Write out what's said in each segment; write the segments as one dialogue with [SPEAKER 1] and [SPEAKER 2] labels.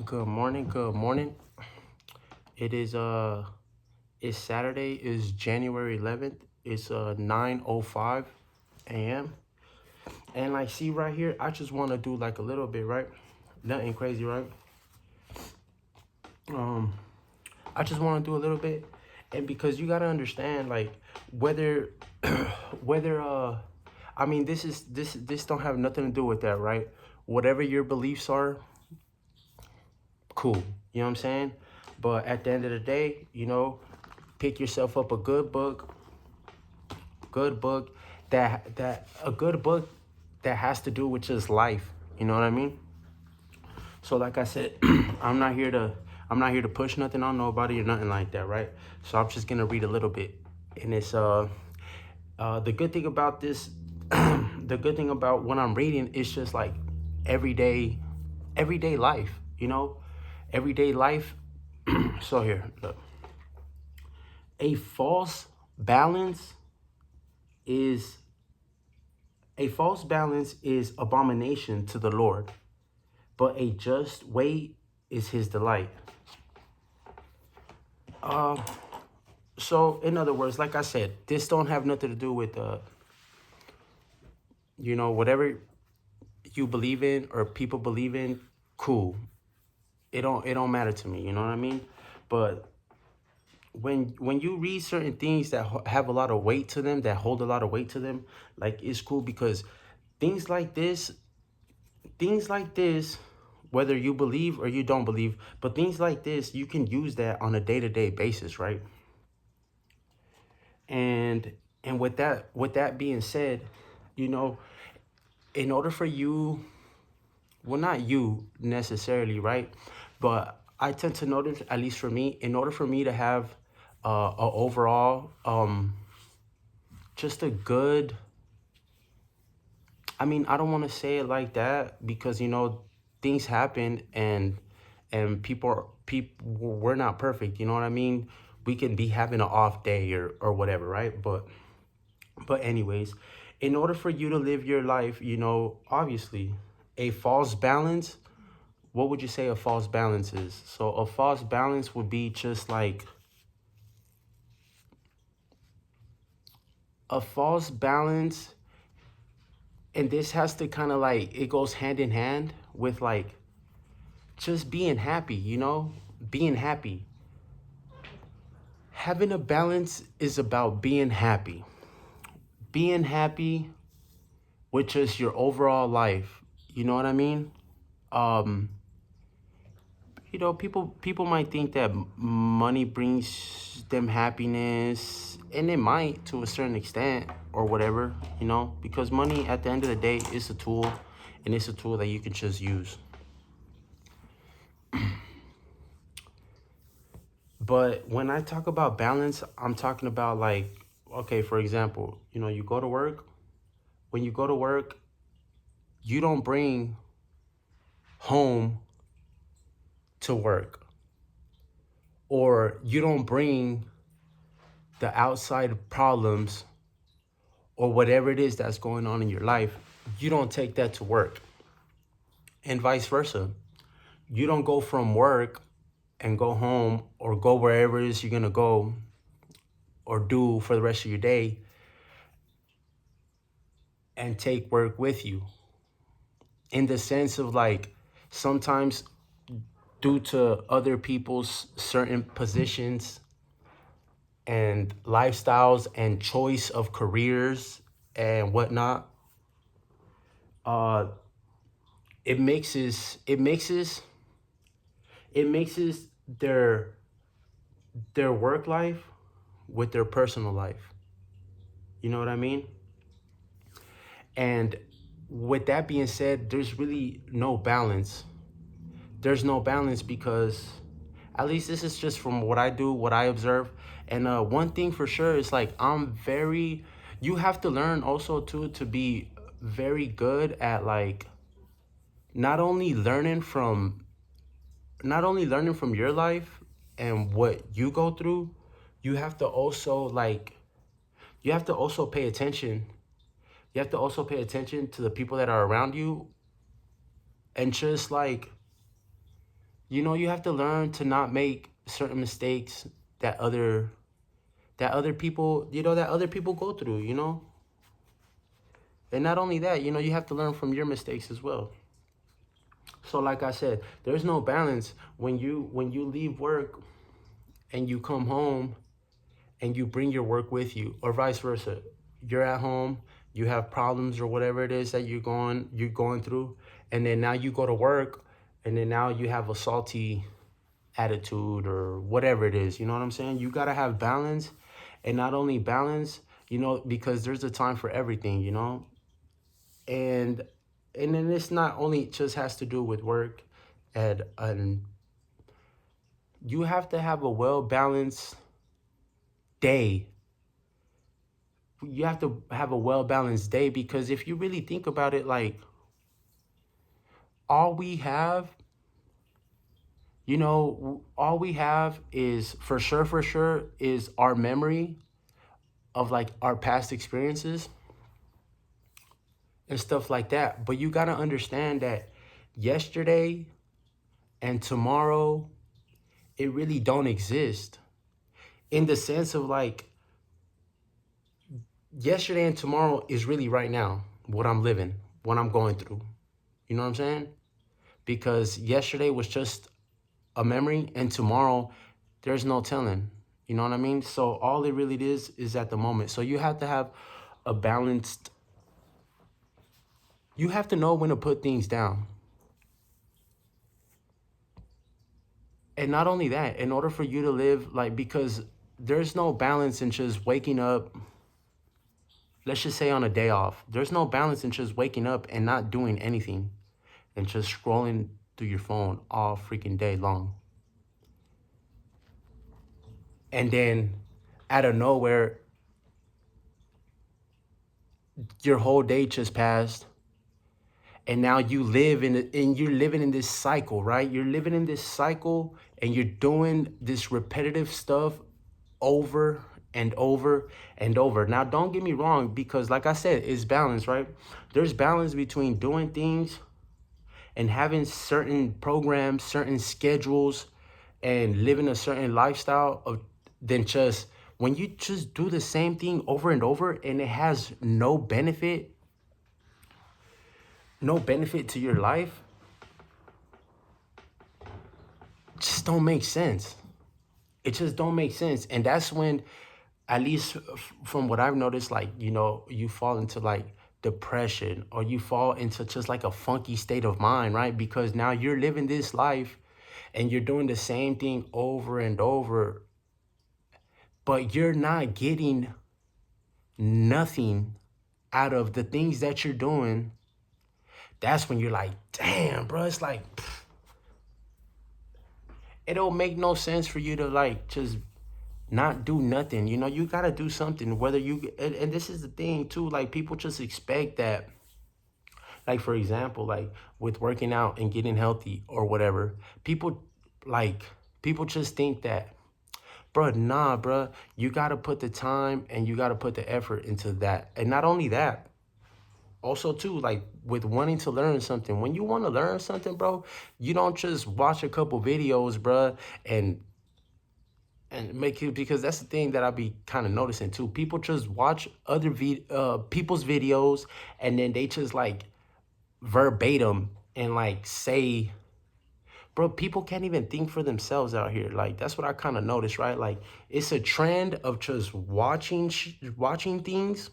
[SPEAKER 1] Good morning, good morning. It is it's Saturday, it's January 11th. It's 9:05 a.m. And like see right here, I just want to do like a little bit, right? Nothing crazy, right? Um I just want to do a little bit, and because you got to understand like whether whether I mean this don't have nothing to do with that, right? Whatever your beliefs are, cool. You know what I'm saying? But at the end of the day, pick yourself up a good book that a good book that has to do with just life. You know what I mean? So like I said, I'm not here to push nothing on nobody or nothing like that, right? So I'm just gonna read a little bit. And it's the good thing about this the good thing about what I'm reading is just like everyday everyday life, everyday life. So here, look. A false balance is a false balance is abomination to the Lord, but a just weight is his delight. So in other words, like I said, this don't have nothing to do with whatever you believe in or people believe in, cool. It don't matter to me, you know what I mean? But when you read certain things that have a lot of weight to them, that hold a lot of weight to them, like it's cool because things like this things like this, whether you believe or you don't believe, but things like this, you can use that on a day-to-day basis, right? And with that being said, you know, in order for you, well, not you necessarily, right? But I tend to notice, at least for me, in order for me to have a overall, just a good, I mean, I don't want to say it like that because things happen, and people we're not perfect. You know what I mean? We can be having an off day or whatever, right? But anyways, in order for you to live your life, obviously, a false balance. What would you say a false balance is? So a false balance would be just like a false balance, and this has to kind of like it goes hand in hand with like just being happy, being happy. Having a balance is about being happy with just your overall life. You know what I mean? Um, people might think that money brings them happiness, and it might to a certain extent or whatever, because money at the end of the day is a tool, and it's a tool that you can just use. But when I talk about balance, I'm talking about like, okay, for example, you go to work. When you go to work, you don't bring home to work, or you don't bring the outside problems or whatever it is that's going on in your life. You don't take that to work, and vice versa. You don't go from work and go home or go wherever it is you're going to go or do for the rest of your day and take work with you, in the sense of like sometimes due to other people's certain positions and lifestyles and choice of careers and whatnot, uh it mixes it mixes it mixes their work life with their personal life. You know what I mean? And with that being said, there's really no balance. There's no balance because, at least this is just from what I do, what I observe. And one thing for sure is like you have to learn also too to be very good at like not only learning from your life and what you go through, you have to also like you have to also pay attention. You have to also pay attention to the people that are around you, and just like You have to learn to not make certain mistakes that other people, that other people go through. And not only that, you have to learn from your mistakes as well. So like I said, there's no balance when you leave work and you come home and you bring your work with you, or vice versa. You're at home, you have problems or whatever it is that you're going through, and then now you go to work, and then now you have a salty attitude or whatever it is. You know what I'm saying? You gotta have balance, and not only balance, because there's a time for everything. And then it's not only just has to do with work, and you have to have a well balanced day. You have to have a well balanced day, because if you really think about it, like, all we have, all we have is for sure is our memory of like our past experiences and stuff like that. But you got to understand that yesterday and tomorrow, it really don't exist, in the sense of like, yesterday and tomorrow is really right now, what I'm living, what I'm going through. You know what I'm saying? Because yesterday was just a memory, and tomorrow there's no telling. You know what I mean? So all it really is at the moment. So you have to have a balanced, you have to know when to put things down. And not only that, in order for you to live, like, because there's no balance in just waking up, let's just say on a day off, there's no balance in just waking up and not doing anything and just scrolling through your phone all freaking day long. And then out of nowhere, your whole day just passed, and now you're living in this cycle, right? You're living in this cycle, and you're doing this repetitive stuff over and over and over. Now, don't get me wrong, because like I said, it's balance, right? There's balance between doing things and having certain programs, certain schedules, and living a certain lifestyle of, than just when you just do the same thing over and over and it has no benefit to your life. Just don't make sense. It just don't make sense. And that's when, at least from what I've noticed, like, you fall into like depression, or you fall into just like a funky state of mind, right? Because now you're living this life and you're doing the same thing over and over, but you're not getting nothing out of the things that you're doing. That's when you're like, damn, bro, it's like, it don't make no sense for you to like just not do nothing. You gotta do something, whether and this is the thing too, like, people just expect that, like, for example, like with working out and getting healthy or whatever, people just think that, bro, nah, bro, you gotta put the time and you gotta put the effort into that. And not only that, also too, like with wanting to learn something, when you want to learn something, bro, you don't just watch a couple videos, bro, and make it, because that's the thing that I be kind of noticing too. People just watch other people's videos, and then they just like verbatim and like say, bro, people can't even think for themselves out here. Like, that's what I kind of noticed, right? Like, it's a trend of just watching things,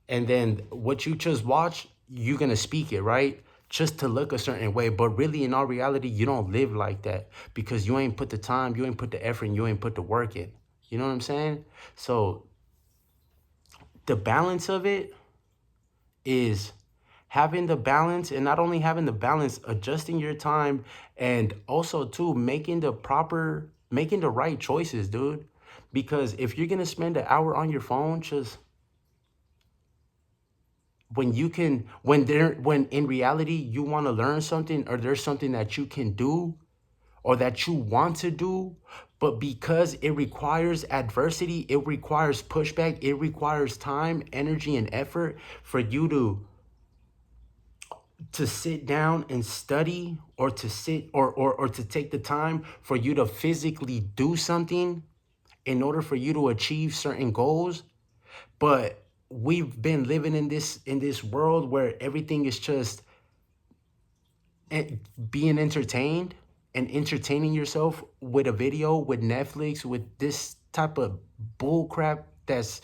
[SPEAKER 1] and then what you just watch, you're gonna speak it, right? Just to look a certain way. But really, in all reality, you don't live like that, because you ain't put the time, you ain't put the effort, and you ain't put the work in. You know what I'm saying? So the balance of it is having the balance, and not only having the balance, adjusting your time, and also too making the right choices, dude. Because if you're gonna spend an hour on your phone, just when in reality you want to learn something, or there's something that you can do or that you want to do, but because it requires adversity, it requires pushback, it requires time, energy, and effort for you to to sit down and study, or to sit or to take the time for you to physically do something in order for you to achieve certain goals. But we've been living in this world where everything is just being entertained and entertaining yourself with a video, with Netflix, with this type of bull crap that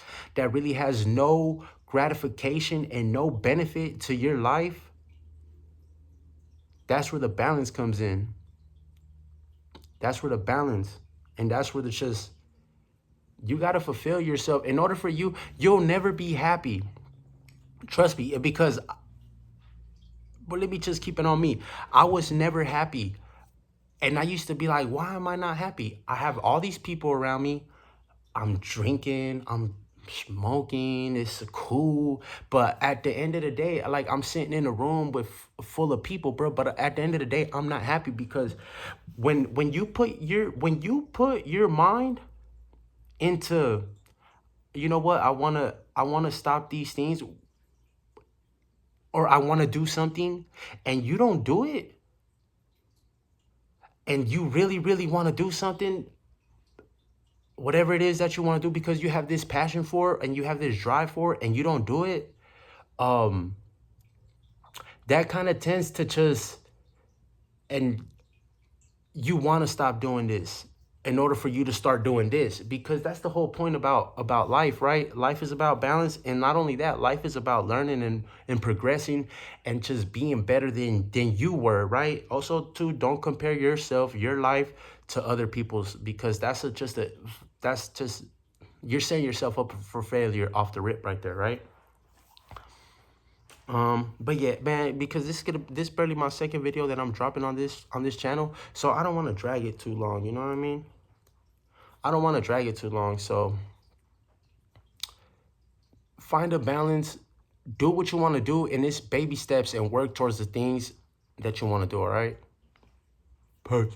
[SPEAKER 1] really has no gratification and no benefit to your life. That's where the balance comes in. That's where the balance, and that's where the just, you got to fulfill yourself. In order for you'll never be happy. Trust me, because, but let me just keep it on me. I was never happy. And I used to be like, why am I not happy? I have all these people around me. I'm drinking, I'm smoking, it's cool. But at the end of the day, like, I'm sitting in a room with full of people, bro. But at the end of the day, I'm not happy, because when you put your mind into, you know what, I wanna stop these things, or I wanna do something, and you don't do it, and you really, really wanna do something, whatever it is that you want to do, because you have this passion for it and you have this drive for it, and you don't do it, um that kind of tends to just, and you want to stop doing this in order for you to start doing this, because that's the whole point about life, right? Life is about balance, and not only that, life is about learning and progressing, and just being better than you were, right? Also, too, don't compare your life to other people's, because that's just, you're setting yourself up for failure off the rip right there, right? But yeah, man, because this barely my second video that I'm dropping on this channel, so I don't want to drag it too long. You know what I mean? I don't want to drag it too long. So find a balance, do what you want to do, and it's baby steps, and work towards the things that you want to do. All right. Peace.